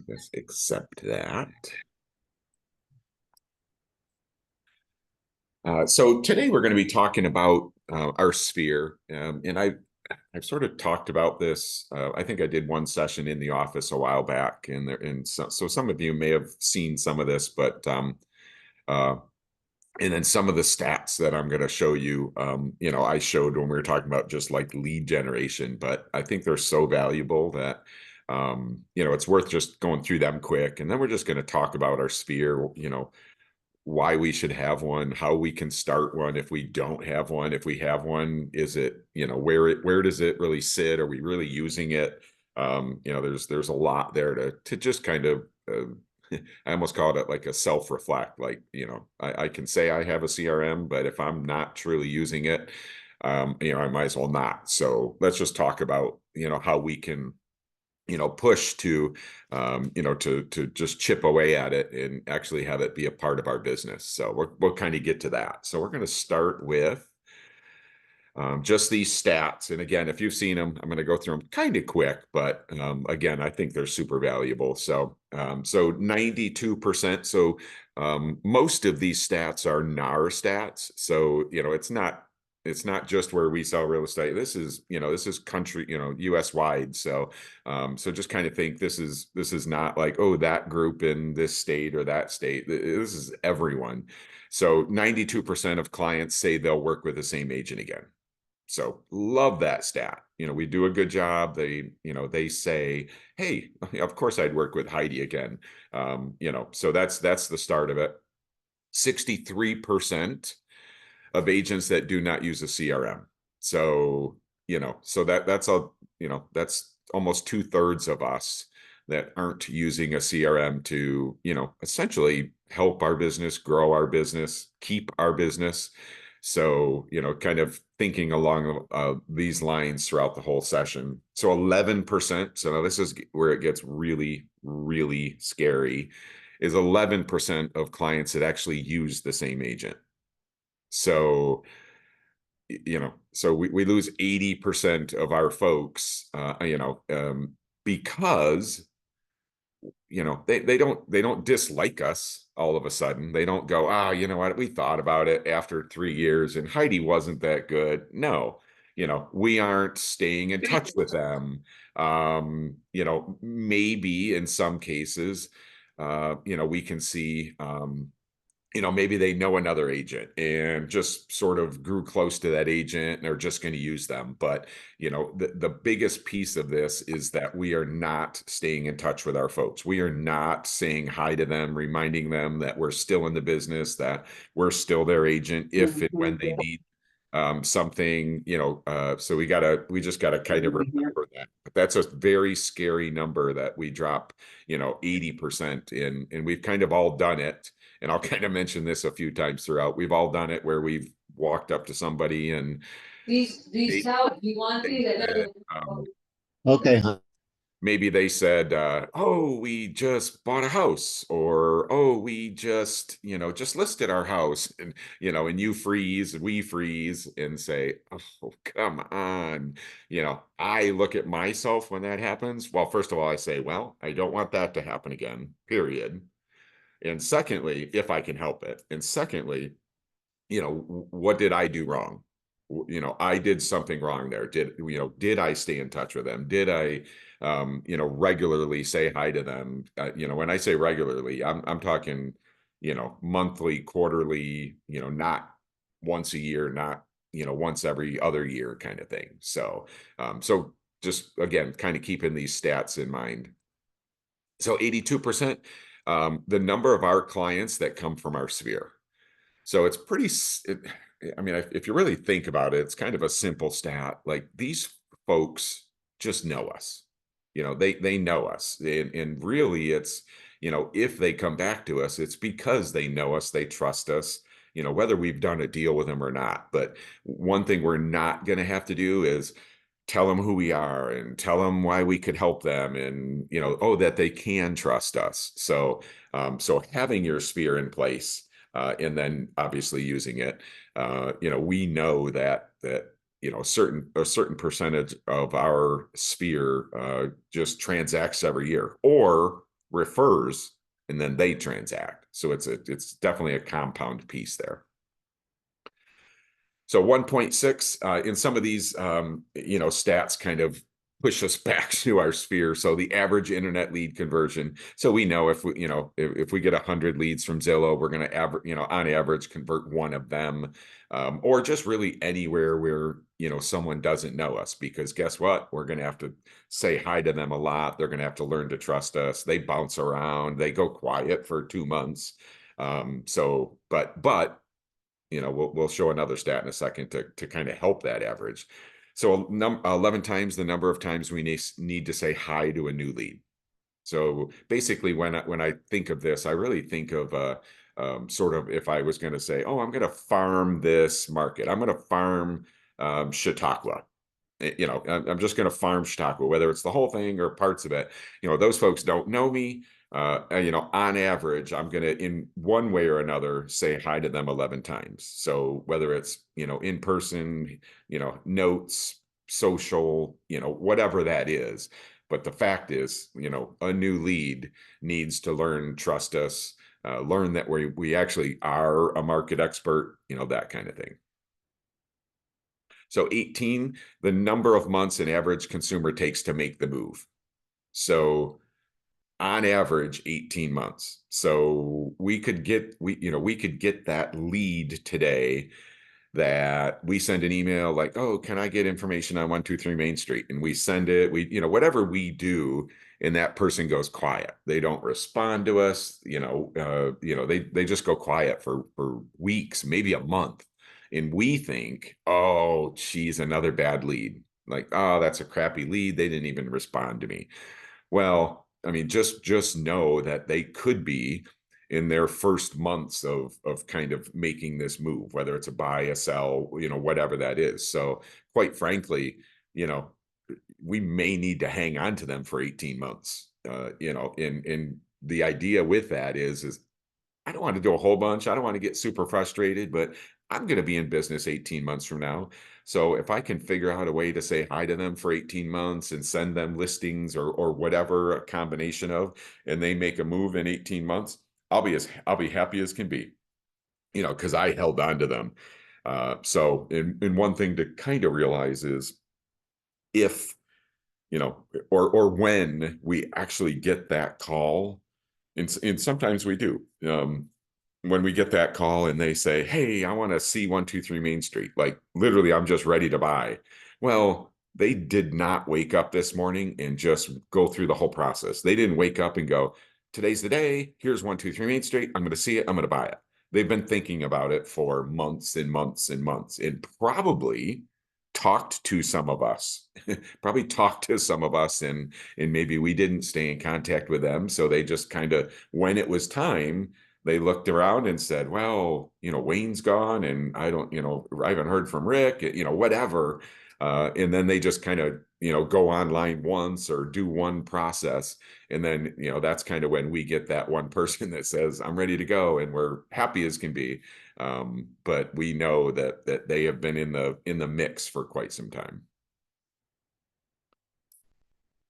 Just accept that. So today we're going to be talking about our sphere, and I've sort of talked about this. I think I did one session in the office a while back, and so some of you may have seen some of this, but uh, and then some of the stats that I'm going to show you, I showed when we were talking about just like lead generation, but I think they're so valuable that it's worth just going through them quick, and then we're just going to talk about our sphere, why we should have one, how we can start one if we don't have one. If we have one, is it, where does it really sit? Are we really using it? There's a lot there to just kind of I almost called it like a self-reflect. Like, I can say I have a CRM, but if I'm not truly using it, I might as well not. So let's just talk about, how we can push to to just chip away at it and actually have it be a part of our business. So we'll kind of get to that. So we're going to start with just these stats. And again, if you've seen them, I'm going to go through them kind of quick, but again, I think they're super valuable. So 92%. So most of these stats are NAR stats. So it's not just where we sell real estate. This is country, US wide. So so just kind of think this is not like, oh, that group in this state or that state. This is everyone. So 92% of clients say they'll work with the same agent again. So love that stat. We do a good job. They say, hey, of course I'd work with Heidi again. So that's the start of it. 63% of agents that do not use a CRM. So, that's almost 2/3 of us that aren't using a CRM to, essentially help our business, grow our business, keep our business. So, kind of thinking along these lines throughout the whole session. So 11%, so now this is where it gets really, really scary, is 11% of clients that actually use the same agent. So, so we lose 80% of our folks, because they don't dislike us all of a sudden. They don't go, you know what, we thought about it after 3 years and Heidi wasn't that good. No, we aren't staying in touch with them. Maybe in some cases, we can see, maybe they know another agent and just sort of grew close to that agent and are just going to use them. But, the biggest piece of this is that we are not staying in touch with our folks. We are not saying hi to them, reminding them that we're still in the business, that we're still their agent if and when they need something, so we just gotta kind of remember that. But that's a very scary number that we drop, 80% in, and we've kind of all done it. And I'll kind of mention this a few times throughout. We've all done it where we've walked up to somebody and they, Okay, huh? maybe they said, oh, we just bought a house, or oh, we just listed our house, and you freeze, we freeze and say, oh, come on. I look at myself when that happens. Well, first of all, I say, well, I don't want that to happen again, period. And secondly, if I can help it. And secondly, what did I do wrong? I did something wrong there. Did I stay in touch with them? Did I, regularly say hi to them? When I say regularly, I'm talking, monthly, quarterly, not once a year, not, once every other year kind of thing. So just again, kind of keeping these stats in mind. So 82%, the number of our clients that come from our sphere. So it's I mean, if you really think about it, it's kind of a simple stat. Like these folks just know us. They know us. And really it's, if they come back to us, it's because they know us, they trust us, whether we've done a deal with them or not. But one thing we're not going to have to do is tell them who we are and tell them why we could help them, and that they can trust us. So having your sphere in place, and then obviously using it, we know that a certain percentage of our sphere just transacts every year or refers, and then they transact. So it's definitely a compound piece there. So 1.6 in some of these, stats kind of push us back to our sphere. So the average internet lead conversion. So we know if we get 100 leads from Zillow, we're going to average, on average, convert one of them, or just really anywhere where, someone doesn't know us, because guess what? We're going to have to say hi to them a lot. They're going to have to learn to trust us. They bounce around. They go quiet for 2 months. But we'll show another stat in a second to kind of help that average. So 11 times the number of times we need to say hi to a new lead. So basically, when I think of this, I really think of sort of, if I was going to say, oh, I'm going to farm this market, I'm going to farm Chautauqua. I'm just going to farm Chautauqua, whether it's the whole thing or parts of it. Those folks don't know me. On average, I'm going to, in one way or another, say hi to them 11 times. So whether it's, in person, notes, social, whatever that is. But the fact is, a new lead needs to learn, trust us, learn that we actually are a market expert, that kind of thing. So 18, the number of months an average consumer takes to make the move. So on average, 18 months. So we could get that lead today, that we send an email like, oh, can I get information on 123 Main Street? And we send it, whatever we do, and that person goes quiet. They don't respond to us. They just go quiet for weeks, maybe a month. And we think, oh, geez, another bad lead. Like, oh, that's a crappy lead. They didn't even respond to me. Well, I mean, just know that they could be in their first months of kind of making this move, whether it's a buy, a sell, whatever that is. So quite frankly, you know, we may need to hang on to them for 18 months. And the idea with that is I don't want to do a whole bunch. I don't want to get super frustrated, but I'm going to be in business 18 months from now. So if I can figure out a way to say hi to them for 18 months and send them listings or whatever, a combination of, and they make a move in 18 months, I'll be happy as can be, because I held on to them. And one thing to kind of realize is, if, or when we actually get that call, and sometimes we do, when we get that call and they say, hey, I want to see 123 Main Street, like literally, I'm just ready to buy. Well, they did not wake up this morning and just go through the whole process. They didn't wake up and go, today's the day. Here's 123 Main Street. I'm going to see it. I'm going to buy it. They've been thinking about it for months and months and months, and probably talked to some of us, probably talked to some of us, and maybe we didn't stay in contact with them. So they just kind of, when it was time, they looked around and said, well, Wayne's gone, and I haven't heard from Rick, whatever. And then they just kind of, go online once or do one process. And then, that's kind of when we get that one person that says, I'm ready to go. And we're happy as can be. But we know that they have been in the mix for quite some time.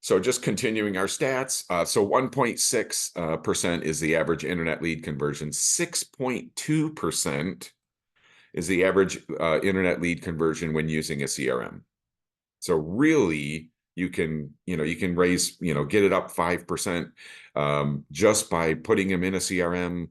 So just continuing our stats. So 1.6% is the average internet lead conversion. 6.2% is the average internet lead conversion when using a CRM. So really, you can raise, get it up 5% just by putting them in a CRM,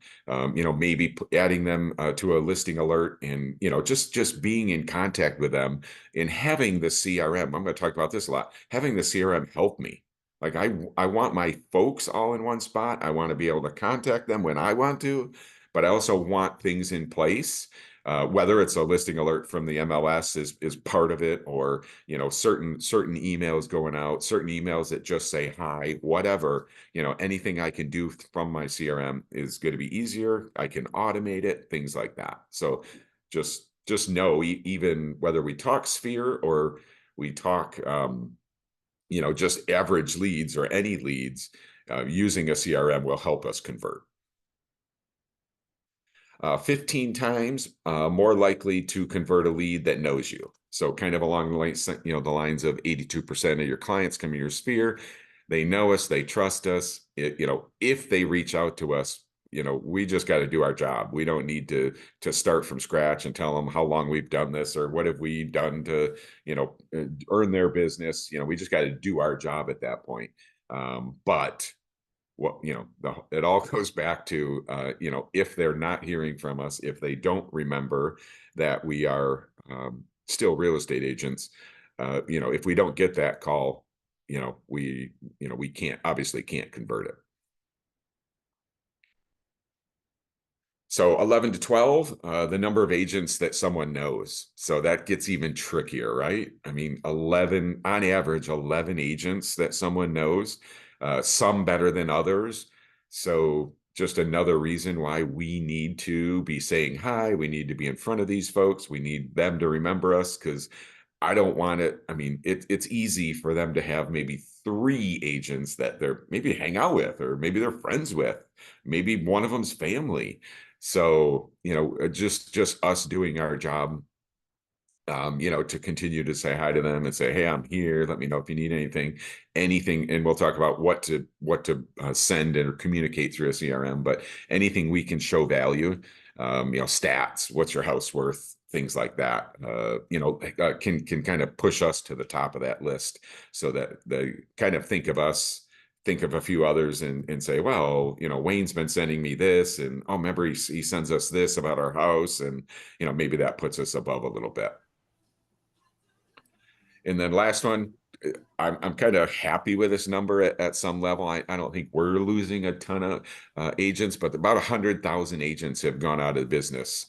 maybe adding them to a listing alert, and, just being in contact with them and having the CRM. I'm going to talk about this a lot. Having the CRM help me. Like I want my folks all in one spot. I want to be able to contact them when I want to, but I also want things in place. Whether it's a listing alert from the MLS is part of it, or certain emails going out, certain emails that just say hi, whatever, anything I can do from my CRM is going to be easier. I can automate it, things like that. So just know, even whether we talk sphere or we talk just average leads or any leads, using a CRM will help us convert. 15 times more likely to convert a lead that knows you. So kind of along the lines, the lines of 82% of your clients come in your sphere. They know us, they trust us. If they reach out to us, we just got to do our job. We don't need to start from scratch and tell them how long we've done this or what have we done to, earn their business. We just got to do our job at that point. But what it all goes back to if they're not hearing from us, if they don't remember that we are still real estate agents, if we don't get that call, we can't convert it. So 11 to 12, the number of agents that someone knows. So that gets even trickier, right? I mean, 11, on average, 11 agents that someone knows, some better than others. So just another reason why we need to be saying hi. We need to be in front of these folks. We need them to remember us because I don't want it. I mean, it's easy for them to have maybe three agents that they're maybe hang out with, or maybe they're friends with, maybe one of them's family. So, just us doing our job, to continue to say hi to them and say, hey, I'm here. Let me know if you need anything. And we'll talk about what to send and communicate through a CRM, but anything we can show value, stats, what's your house worth, things like that, can kind of push us to the top of that list so that they kind of think of us, think of a few others and say, well, Wayne's been sending me this, and oh, remember he sends us this about our house. And, maybe that puts us above a little bit. And then last one, I'm kind of happy with this number at some level. I don't think we're losing a ton of agents, but about 100,000 agents have gone out of business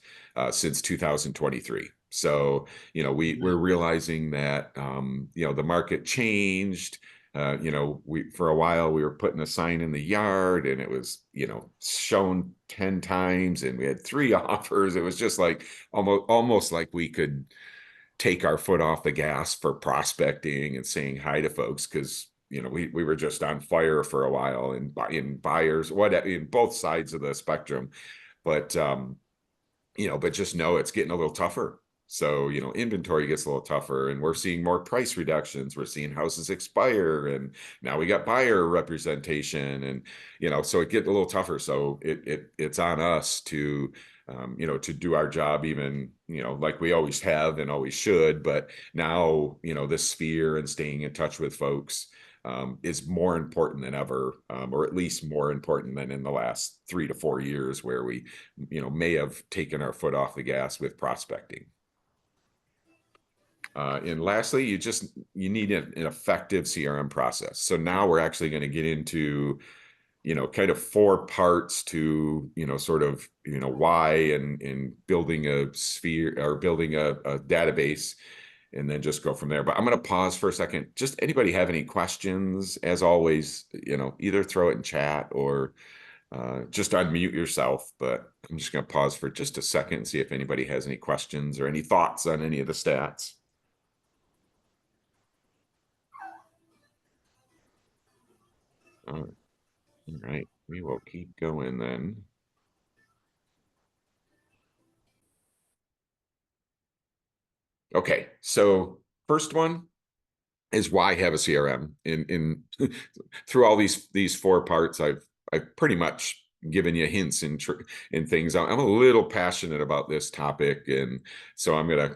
since 2023. So, we're realizing that, the market changed. For a while we were putting a sign in the yard and it was, shown 10 times and we had 3 offers. It was just like almost like we could take our foot off the gas for prospecting and saying hi to folks because we were just on fire for a while in buyers, what in both sides of the spectrum. But but just know it's getting a little tougher. So, inventory gets a little tougher and we're seeing more price reductions. We're seeing houses expire and now we got buyer representation and, so it gets a little tougher. So it's on us to, to do our job even, like we always have and always should. But now, this sphere and staying in touch with folks is more important than ever, or at least more important than in the last 3 to 4 years where we, may have taken our foot off the gas with prospecting. And lastly, you need an effective CRM process. So now we're actually going to get into, kind of 4 parts to, sort of, why and building a sphere or building a database, and then just go from there. But I'm going to pause for a second. Just anybody have any questions? As always, either throw it in chat or just unmute yourself. But I'm just going to pause for just a second and see if anybody has any questions or any thoughts on any of the stats. All right, we will keep going then. Okay, so first one is why have a CRM. In through all these 4 parts, I've pretty much given you hints and things. I'm a little passionate about this topic, and so I'm gonna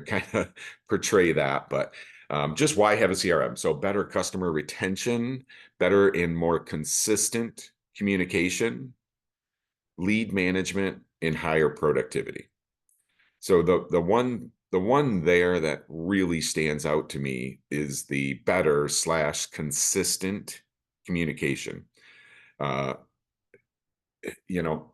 kind of portray that. But just why have a CRM? So better customer retention, better and more consistent communication, lead management, and higher productivity. So the one there that really stands out to me is the better/consistent communication. Uh,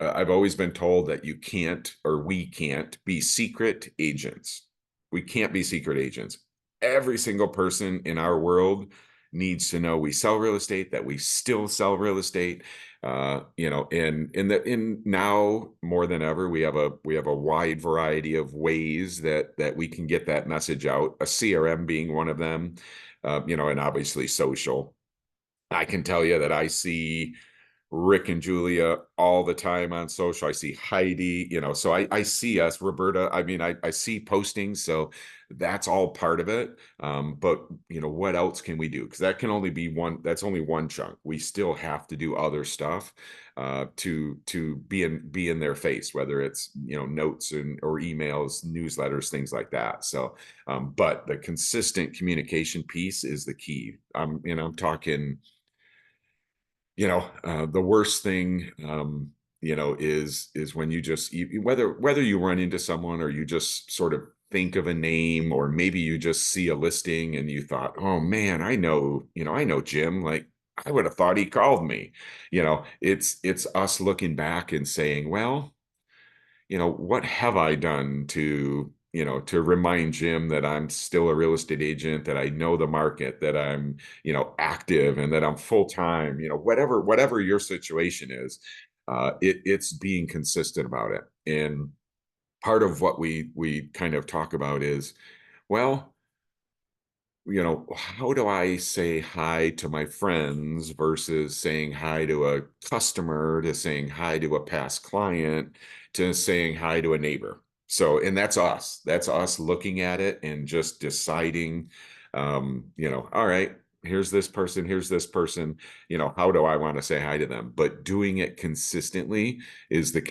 I've always been told that you can't, or we can't be secret agents. We can't be secret agents. Every single person in our world needs to know we sell real estate, that we still sell real estate. And in now more than ever, we have a wide variety of ways that we can get that message out. A CRM being one of them, and obviously social. I can tell you that I see Rick and Julia all the time on social. I see Heidi, so I see us, Roberta. I mean, I see postings, so that's all part of it. But what else can we do? Because that can only be one, that's only one chunk. We still have to do other stuff to be in their face, whether it's notes and or emails, newsletters, things like that. So but the consistent communication piece is the key. I'm talking, the worst thing, is when whether you run into someone or you just sort of think of a name, or maybe you just see a listing and you thought, oh man, I know Jim, like I would have thought he called me. It's us looking back and saying, well, what have I done to remind Jim that I'm still a real estate agent, that I know the market, that I'm, active, and that I'm full time, whatever your situation is, it's being consistent about it. And part of what we kind of talk about is, well, how do I say hi to my friends versus saying hi to a customer, to saying hi to a past client, to saying hi to a neighbor? So, and that's us. That's us looking at it and just deciding, all right, here's this person, how do I want to say hi to them? But doing it consistently is the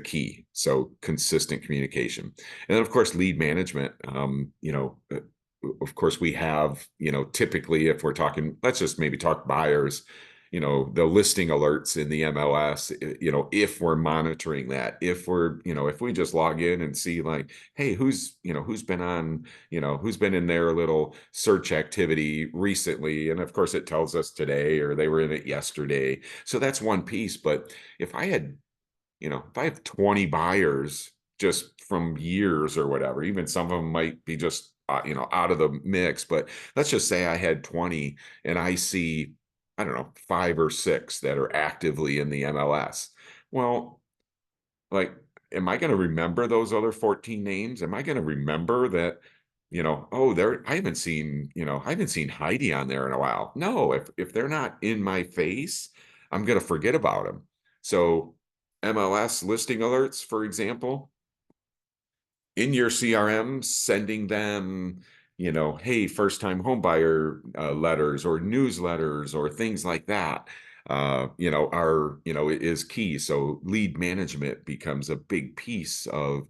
key. So consistent communication. And then of course, lead management, of course we have, typically if we're talking, let's just maybe talk buyers, the listing alerts in the MLS, if we're monitoring that, if we just log in and see like, hey, who's been in their little search activity recently. And of course it tells us today, or they were in it yesterday. So that's one piece. But if I had if I have 20 buyers just from years or whatever, even some of them might be just, out of the mix, but let's just say I had 20 and I see, I don't know, 5 or 6 that are actively in the MLS. Well, like, am I going to remember those other 14 names? Am I going to remember that, oh, I haven't seen Heidi on there in a while. No, if they're not in my face, I'm going to forget about them. So MLS listing alerts, for example, in your CRM, sending them, hey, first time home buyer letters or newsletters or things like that, is key. So lead management becomes a big piece of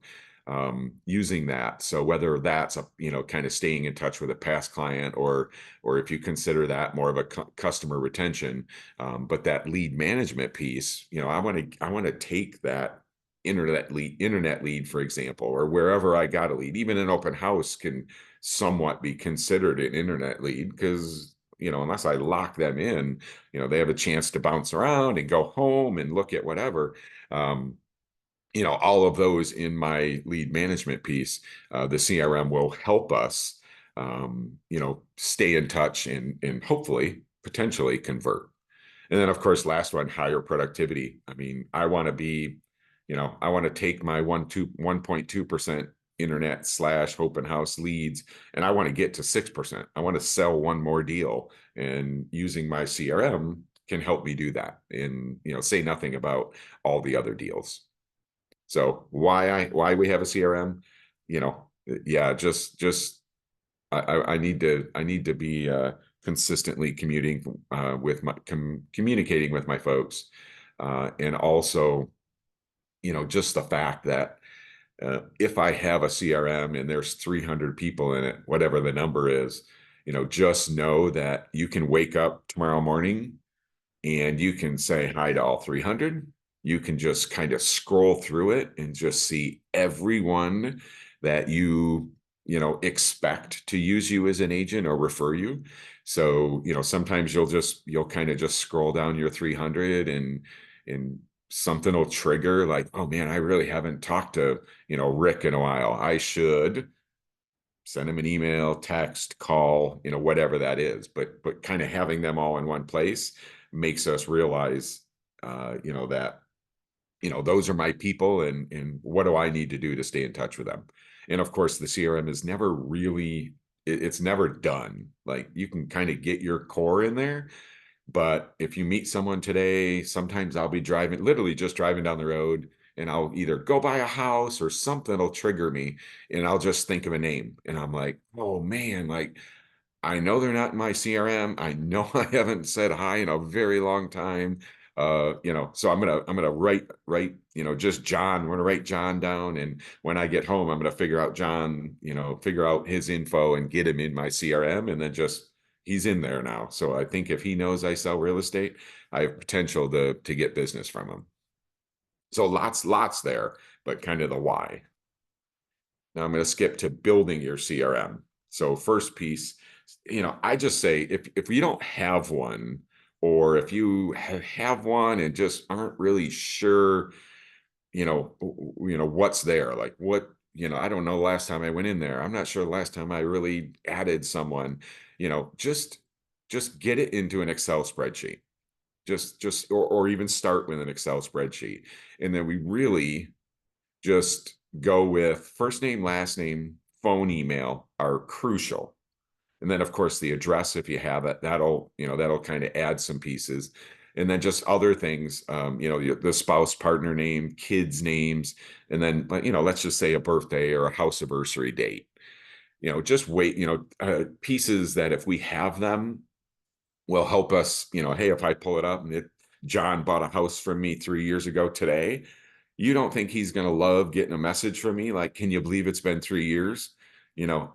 using that. So whether that's kind of staying in touch with a past client, or if you consider that more of a customer retention, but that lead management piece, I want to take that internet lead, for example, or wherever I got a lead. Even an open house can somewhat be considered an internet lead, because unless I lock them in, they have a chance to bounce around and go home and look at whatever. All of those in my lead management piece, the CRM will help us, stay in touch and hopefully potentially convert. And then, of course, last one, higher productivity. I mean, I want to take my 1.2% internet / open house leads, and I want to get to 6%. I want to sell one more deal, and using my CRM can help me do that. And, say nothing about all the other deals. So why we have a CRM, yeah, just I need to be consistently communicating with my folks, and also, just the fact that if I have a CRM and there's 300 people in it, whatever the number is, just know that you can wake up tomorrow morning and you can say hi to all 300. You can just kind of scroll through it and just see everyone that expect to use you as an agent or refer you. So, sometimes you'll kind of just scroll down your 300, and something will trigger like, oh man, I really haven't talked to, Rick in a while. I should send him an email, text, call, whatever that is. But kind of having them all in one place makes us realize, that, those are my people, and what do I need to do to stay in touch with them? And of course, the CRM is never really, it's never done. Like, you can kind of get your core in there, But if you meet someone today, sometimes I'll be driving, literally just driving down the road, and I'll either go by a house or something will trigger me, and I'll just think of a name. And I'm like, oh man, like I know they're not in my CRM. I know I haven't said hi in a very long time. So I'm gonna write, just John. I'm gonna write John down, and when I get home, I'm gonna figure out John, figure out his info and get him in my CRM, and then just he's in there now. So I think if he knows I sell real estate, I have potential to get business from him. So lots there, but kind of the why. Now I'm going to skip to building your CRM. So first piece, I just say if you don't have one, or if you have one and just aren't really sure, what's there, like what, I don't know. Last time I went in there, I'm not sure the last time I really added someone. You know, just get it into an Excel spreadsheet. Or even start with an Excel spreadsheet, and then we really just go with first name, last name, phone, email are crucial. And then of course the address, if you have it, that'll kind of add some pieces. And then just other things, the spouse, partner name, kids' names, and then, let's just say a birthday or a house anniversary date. Just wait, pieces that if we have them will help us, hey, if I pull it up and John bought a house from me 3 years ago today, you don't think he's going to love getting a message from me like, can you believe it's been 3 years?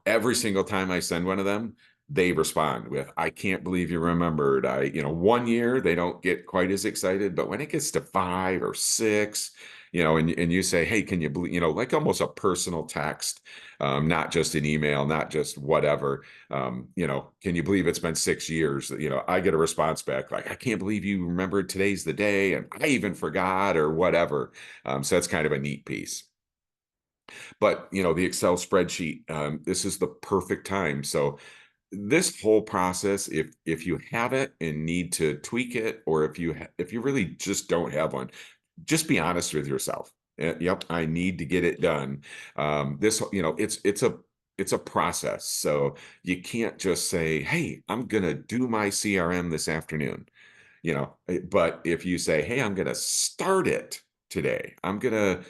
Every single time I send one of them, they respond with, I can't believe you remembered. 1 year, they don't get quite as excited, but when it gets to 5 or 6, and you say, hey, can you believe, like almost a personal text, not just an email, not just whatever, can you believe it's been 6 years? I get a response back like, I can't believe you remembered today's the day, and I even forgot or whatever. So that's kind of a neat piece. But the Excel spreadsheet, this is the perfect time. So this whole process, if you have it and need to tweak it, or if you really just don't have one, just be honest with yourself. Yep, I need to get it done. This, it's a process. So you can't just say, hey, I'm gonna do my CRM this afternoon. But if you say, hey, I'm gonna start it today, I'm gonna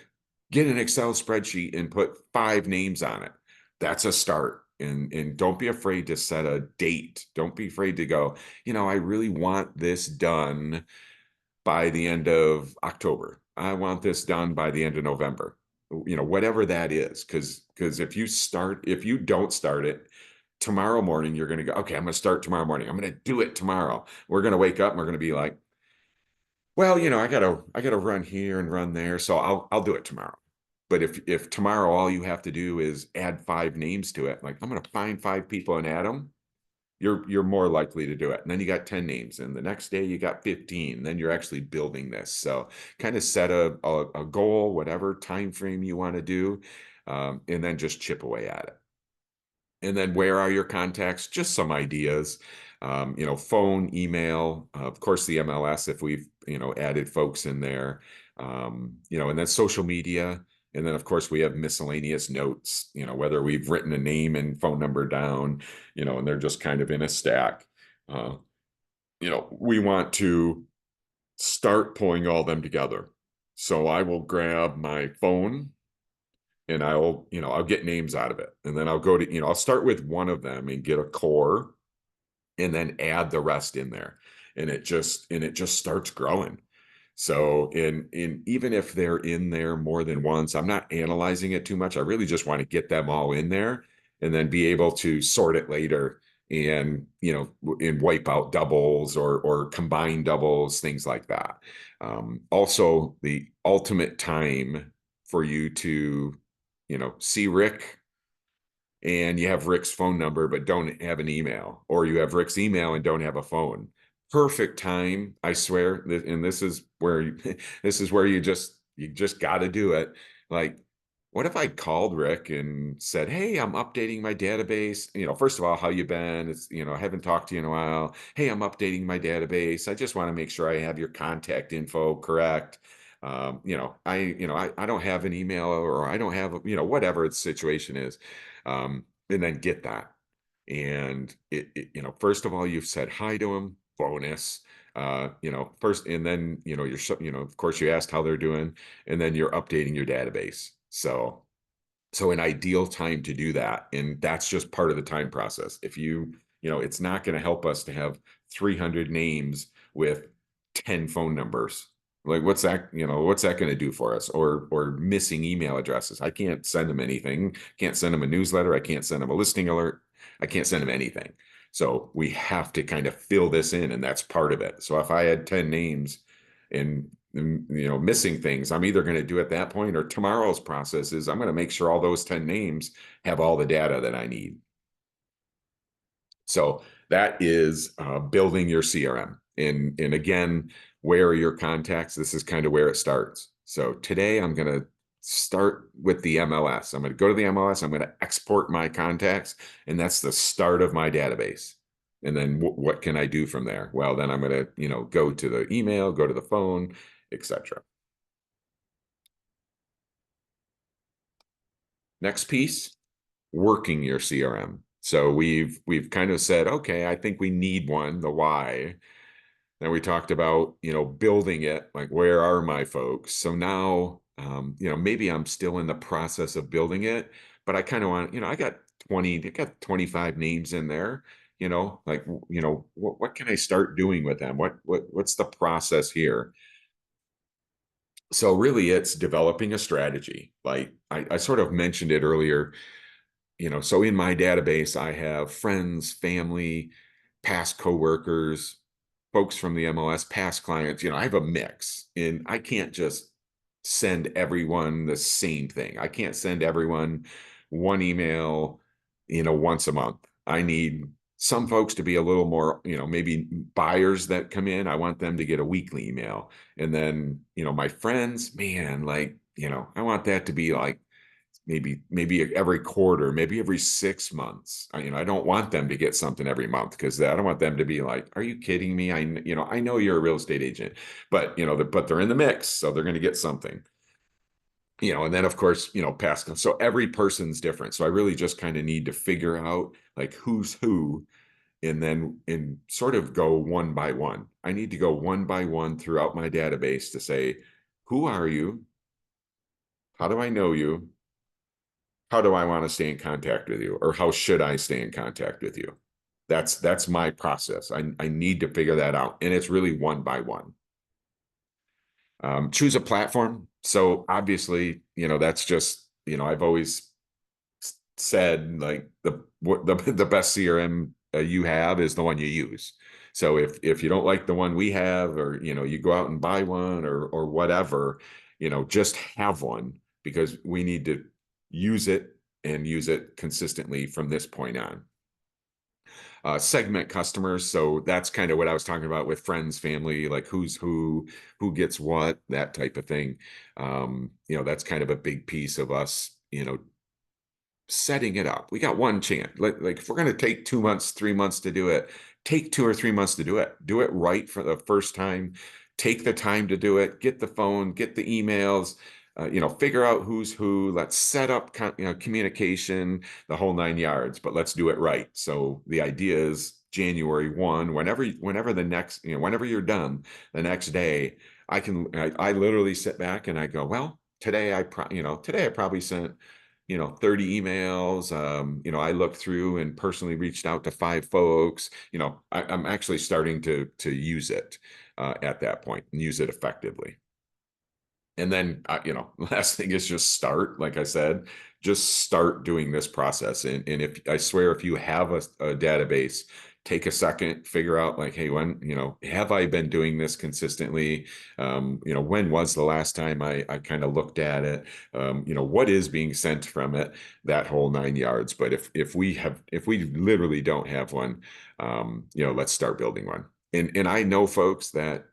get an Excel spreadsheet and put 5 names on it. That's a start. And don't be afraid to set a date. Don't be afraid to go, I really want this done by the end of October. I want this done by the end of November. Whatever that is. Because if you don't start it, tomorrow morning you're going to go, okay, I'm going to start tomorrow morning. I'm going to do it tomorrow. We're going to wake up and we're going to be like, well, I gotta run here and run there, so I'll do it tomorrow. But if tomorrow all you have to do is add 5 names to it, like I'm gonna find 5 people and add them, you're more likely to do it. And then you got 10 names, and the next day you got 15. Then you're actually building this. So kind of set a goal, whatever time frame you want to do, and then just chip away at it. And then where are your contacts? Just some ideas. Phone, email, of course, the MLS if we've, added folks in there, and then social media. And then, of course, we have miscellaneous notes, whether we've written a name and phone number down, and they're just kind of in a stack. Uh, we want to start pulling all them together. So I will grab my phone and I'll get names out of it. And then I'll go to, I'll start with one of them and get a core and then add the rest in there. And it just starts growing. So in even if they're in there more than once, I'm not analyzing it too much. I really just want to get them all in there and then be able to sort it later and and wipe out doubles or combine doubles, things like that. Also, the ultimate time for you to see Rick and you have Rick's phone number but don't have an email, or you have Rick's email and don't have a phone. Perfect time, I swear. And this is where this is where you just got to do it. Like, what if I called Rick and said, "Hey, I'm updating my database. First of all, how you been? It's I haven't talked to you in a while. Hey, I'm updating my database. I just want to make sure I have your contact info correct. I don't have an email, or I don't have whatever the situation is." And then get that. And first of all, you've said hi to him. bonus. First, and then, of course, you asked how they're doing, and then you're updating your database. So an ideal time to do that, and that's just part of the time process. If it's not going to help us to have 300 names with 10 phone numbers. Like, what's that going to do for us? Or missing email addresses. I can't send them anything. Can't send them a newsletter. I can't send them a listing alert. I can't send them anything. So we have to kind of fill this in, and that's part of it. So if I had 10 names and missing things, I'm either going to do at that point, or tomorrow's process is I'm going to make sure all those 10 names have all the data that I need. So that is building your CRM. And again, where are your contacts? This is kind of where it starts. So today I'm going to start with the MLS. I'm going to go to the MLS. I'm going to export my contacts, and that's the start of my database. And then what can I do from there? Well, then I'm going to, go to the email, go to the phone, etc. Next piece, working your CRM. So we've kind of said, okay, I think we need one, the why. Then we talked about, building it, like where are my folks? So now, maybe I'm still in the process of building it, but I kind of want, I got 25 names in there, like, what can I start doing with them? What's the process here? So really it's developing a strategy. Like I sort of mentioned it earlier, so in my database, I have friends, family, past coworkers, folks from the MLS, past clients. I have a mix, and I can't just send everyone the same thing. I can't send everyone one email, once a month. I need some folks to be a little more, maybe buyers that come in. I want them to get a weekly email. And then, my friends, man, like, I want that to be like maybe every quarter, maybe every 6 months. I don't want them to get something every month, because I don't want them to be like, "Are you kidding me? I know you're a real estate agent, but but they're in the mix, so they're going to get something." And then of course, past. So every person's different. So I really just kind of need to figure out like who's who, and sort of go one by one. I need to go one by one throughout my database to say, who are you? How do I know you? How do I want to stay in contact with you, or how should I stay in contact with you? That's my process. I need to figure that out, and it's really one by one. Choose a platform. So obviously, that's just, I've always said, like, the best CRM you have is the one you use. So if you don't like the one we have, or you go out and buy one, or whatever, just have one, because we need to use it, and use it consistently from this point on. Segment customers. So that's kind of what I was talking about with friends, family, like who's who gets what, that type of thing. That's kind of a big piece of us, setting it up. We got one chance. Like if we're going to take 2 months, 3 months to do it, take 2 or 3 months to do it. Do it right for the first time. Take the time to do it. Get the phone, get the emails, figure out who's who. Let's set up communication, the whole 9 yards, but let's do it right. So the idea is January 1, whenever the next, whenever you're done, the next day, I literally sit back and I go, well, today I probably sent 30 emails. I looked through and personally reached out to 5 folks. I'm actually starting to use it at that point, and use it effectively. And then, last thing is just start. Like I said, just start doing this process. And if I swear, if you have a database, take a second, figure out like, hey, when, have I been doing this consistently? When was the last time I kind of looked at it? What is being sent from it? That whole 9 yards. But if we literally don't have one, let's start building one. And I know folks that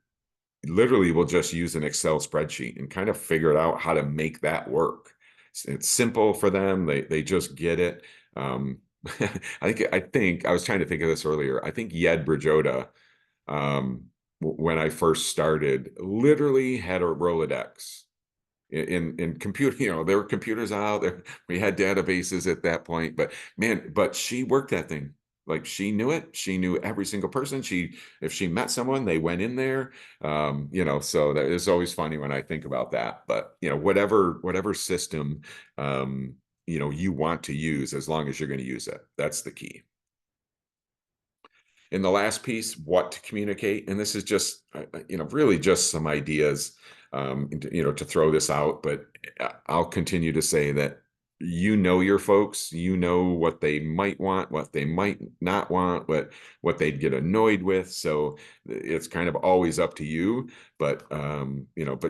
literally will just use an Excel spreadsheet and kind of figure out how to make that work. It's simple for them. They just get it. I was trying to think of this earlier. I think Yed Brajota, when I first started, literally had a Rolodex in computer. There were computers out there. We had databases at that point, but man, she worked that thing. like she knew it. She knew every single person. If she met someone, they went in there. So that is always funny when I think about that. But whatever system you want to use, as long as you're going to use it, that's the key. In the last piece, what to communicate, and this is just really just some ideas, to throw this out, but I'll continue to say that your folks, what they might want, what they might not want, what they'd get annoyed with. So it's kind of always up to you, but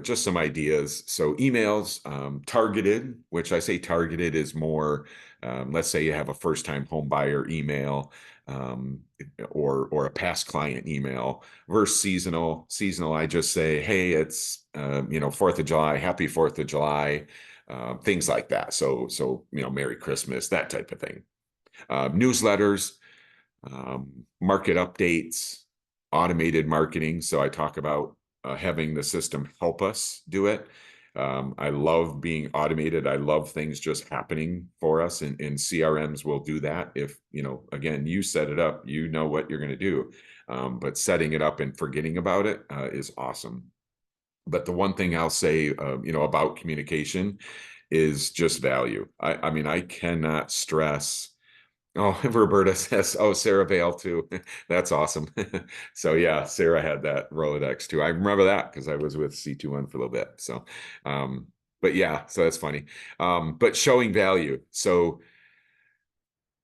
just some ideas. So emails, targeted, which I say targeted is more, let's say you have a first time home buyer email, um, or a past client email, versus seasonal. Seasonal, I just say, hey, it's 4th of July, happy 4th of July, things like that. So Merry Christmas, that type of thing. Newsletters, market updates, automated marketing. So I talk about having the system help us do it. I love being automated. I love things just happening for us, and CRMs will do that. If, again, you set it up, you know what you're going to do. But setting it up and forgetting about it is awesome. But the one thing I'll say, about communication is just value. I mean, I cannot stress. Oh, Roberta says, oh, Sarah Vale too. That's awesome. So yeah, Sarah had that Rolodex too. I remember that because I was with C21 for a little bit. So, but yeah, so that's funny. But showing value. So,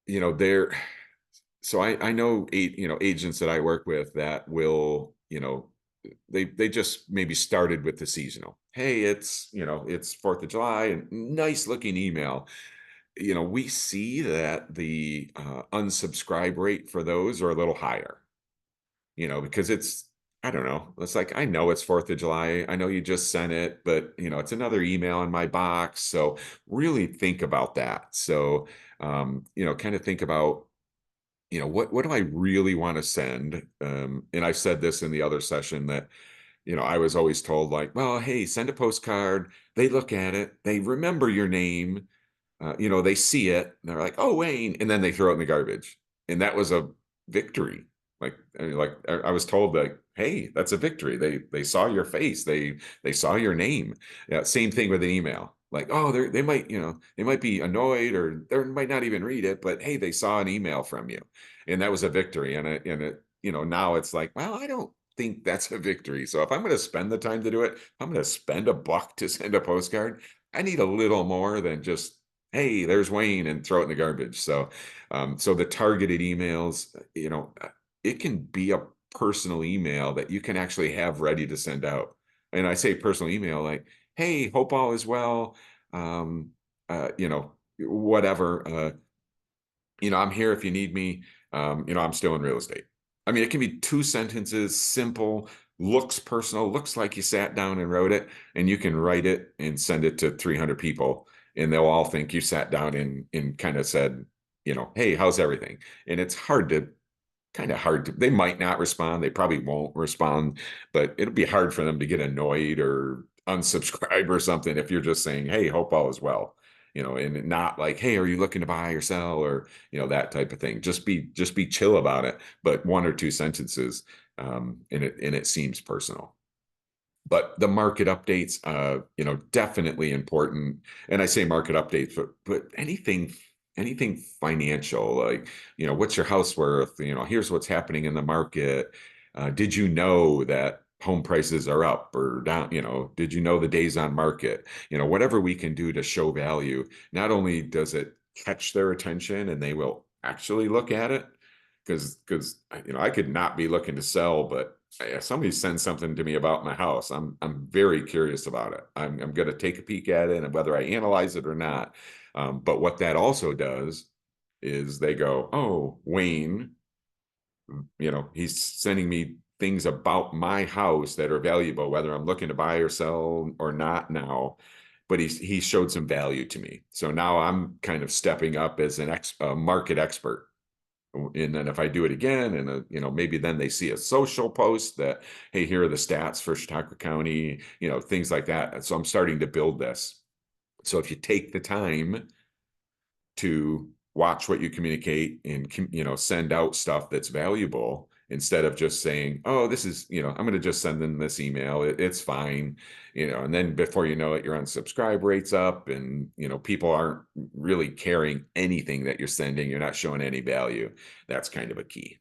there, so I know agents that I work with that will, they just maybe started with the seasonal. Hey, it's 4th of July, and nice looking email. We see that the unsubscribe rate for those are a little higher, because I don't know. It's like, I know it's 4th of July. I know you just sent it, but it's another email in my box. So really think about that. So, kind of think about, what do I really want to send? And I said this in the other session that, I was always told, like, well, hey, send a postcard. They look at it. They remember your name. They see it and they're like, "Oh, Wayne," and then they throw it in the garbage. And that was a victory. I was told that, "Hey, that's a victory. They saw your face. They saw your name." Yeah, same thing with an email. Like, oh, they might be annoyed, or they might not even read it, but hey, they saw an email from you, and that was a victory. And now it's like, well, I don't think that's a victory. So if I'm going to spend the time to do it, I'm going to spend $1 to send a postcard. I need a little more than just, hey, there's Wayne, and throw it in the garbage. So the targeted emails, it can be a personal email that you can actually have ready to send out. And I say personal email, like, hey, hope all is well. Um, whatever. I'm here if you need me. I'm still in real estate. I mean, it can be 2 sentences, simple, looks personal, looks like you sat down and wrote it, and you can write it and send it to 300 people, and they'll all think you sat down and kind of said, hey, how's everything? And it's kind of hard to, they might not respond. They probably won't respond, but it'll be hard for them to get annoyed or unsubscribe or something if you're just saying, hey, hope all is well, and not like, hey, are you looking to buy or sell, or, that type of thing. Just be chill about it, but 1 or 2 sentences, and it seems personal. But the market updates, definitely important. And I say market updates, but anything financial, like, what's your house worth? Here's what's happening in the market. Did you know that home prices are up or down? Did you know the days on market? Whatever we can do to show value, not only does it catch their attention and they will actually look at it, because I could not be looking to sell, but if somebody sends something to me about my house, I'm very curious about it. I'm going to take a peek at it, and whether I analyze it or not. But what that also does is they go, oh, Wayne, he's sending me things about my house that are valuable, whether I'm looking to buy or sell or not now. But he showed some value to me. So now I'm kind of stepping up as a market expert. And then if I do it again, and maybe then they see a social post that, hey, here are the stats for Chautauqua County, things like that. So I'm starting to build this. So if you take the time to watch what you communicate and send out stuff that's valuable instead of just saying, oh, this is, I'm going to just send them this email, it's fine, and then before you know it, your unsubscribe rates up, and people aren't really carrying anything that you're sending, you're not showing any value. That's kind of a key.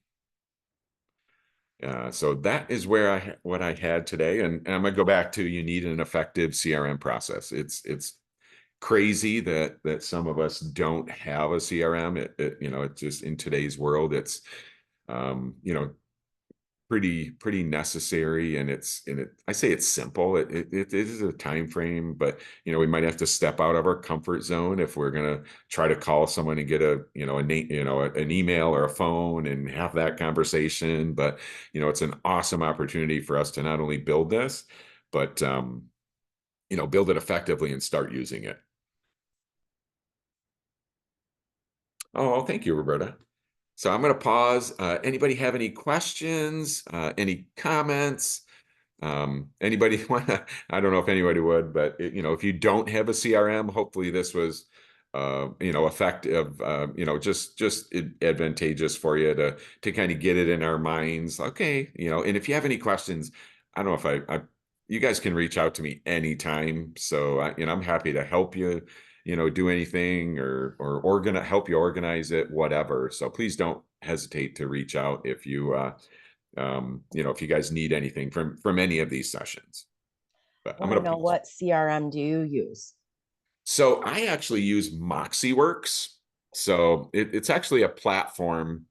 So that is what I had today, and I'm gonna go back to, you need an effective CRM process. It's crazy that some of us don't have a CRM. It just, in today's world, it's pretty necessary, and I say it's simple. It is a time frame, but we might have to step out of our comfort zone if we're gonna try to call someone and get an email or a phone and have that conversation. But it's an awesome opportunity for us to not only build this, but build it effectively and start using it. Oh, thank you, Roberta. So I'm going to pause. Anybody have any questions? Any comments? Anybody want to? I don't know if anybody would, but if you don't have a CRM, hopefully this was, effective. Just advantageous for you to kind of get it in our minds. Okay, and if you have any questions, I don't know if you guys can reach out to me anytime. So I'm happy to help you, do anything, or help you organize it, whatever. So please don't hesitate to reach out if you if you guys need anything from any of these sessions. But I want to know, what CRM do you use? So I actually use MoxieWorks. So it's actually a platform,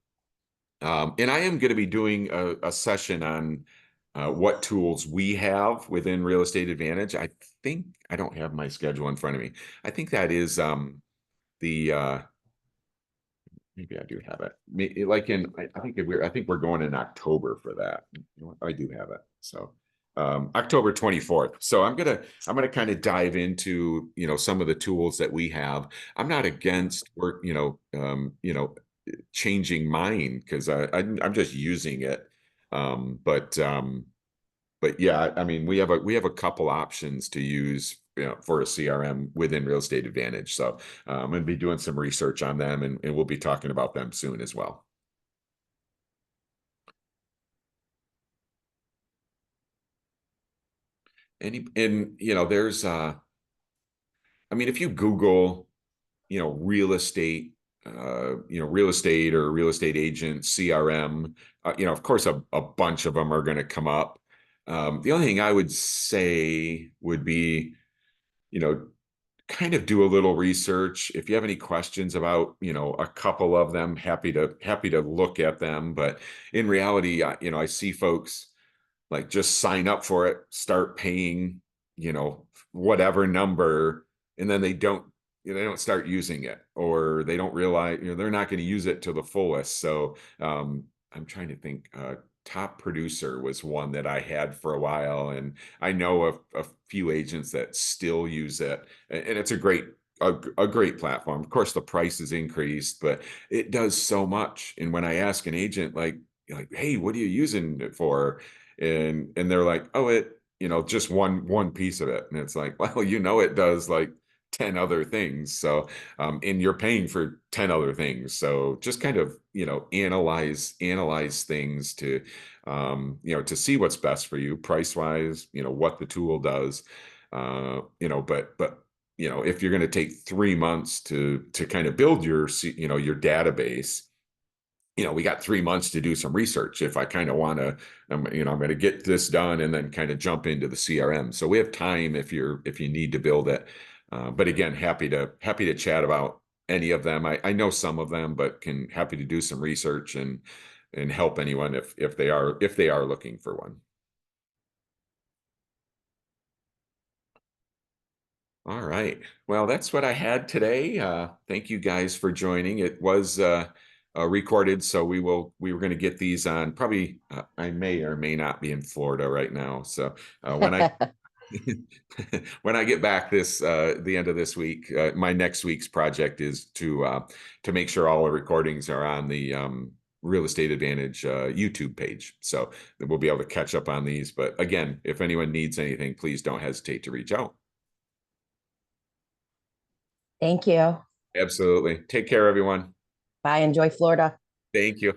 and I am going to be doing a session on what tools we have within Real Estate Advantage. I think I don't have my schedule in front of me. I think that is the maybe I do have it. Like I think we're going in October for that. I do have it. So October 24th. So I'm gonna kind of dive into some of the tools that we have. I'm not against work, changing mine, because I'm just using it. But yeah, I mean, we have a couple options to use, for a CRM within Real Estate Advantage. So I'm going to be doing some research on them, and we'll be talking about them soon as well. There's I mean, if you Google, real estate, real estate or real estate agent CRM, of course, a bunch of them are going to come up. The only thing I would say would be, kind of do a little research. If you have any questions about, a couple of them, happy to look at them. But in reality, I see folks like just sign up for it, start paying, whatever number, and then they don't start using it, or they don't realize, they're not going to use it to the fullest. So I'm trying to think. Top Producer was one that I had for a while, and I know a few agents that still use it, and it's a great platform. Of course, the price is increased, but it does so much. And when I ask an agent, like, hey, what are you using it for? And they're like, oh, just one piece of it. And it's like, well, it does like 10 other things. So and you're paying for 10 other things. So just kind of, analyze things to see what's best for you, price wise, what the tool does. But if you're going to take 3 months to kind of build your database, we got 3 months to do some research. If I kind of want to, I'm going to get this done and then kind of jump into the CRM. So we have time if you need to build it. But again, happy to chat about any of them. I know some of them, but happy to do some research and help anyone if they are looking for one. All right. Well, that's what I had today. Thank you guys for joining. It was recorded, so we were going to get these on. Probably, I may or may not be in Florida right now. So when I when I get back the end of this week, my next week's project is to make sure all the recordings are on the Real Estate Advantage YouTube page. So we'll be able to catch up on these. But again, if anyone needs anything, please don't hesitate to reach out. Thank you. Absolutely. Take care, everyone. Bye. Enjoy Florida. Thank you.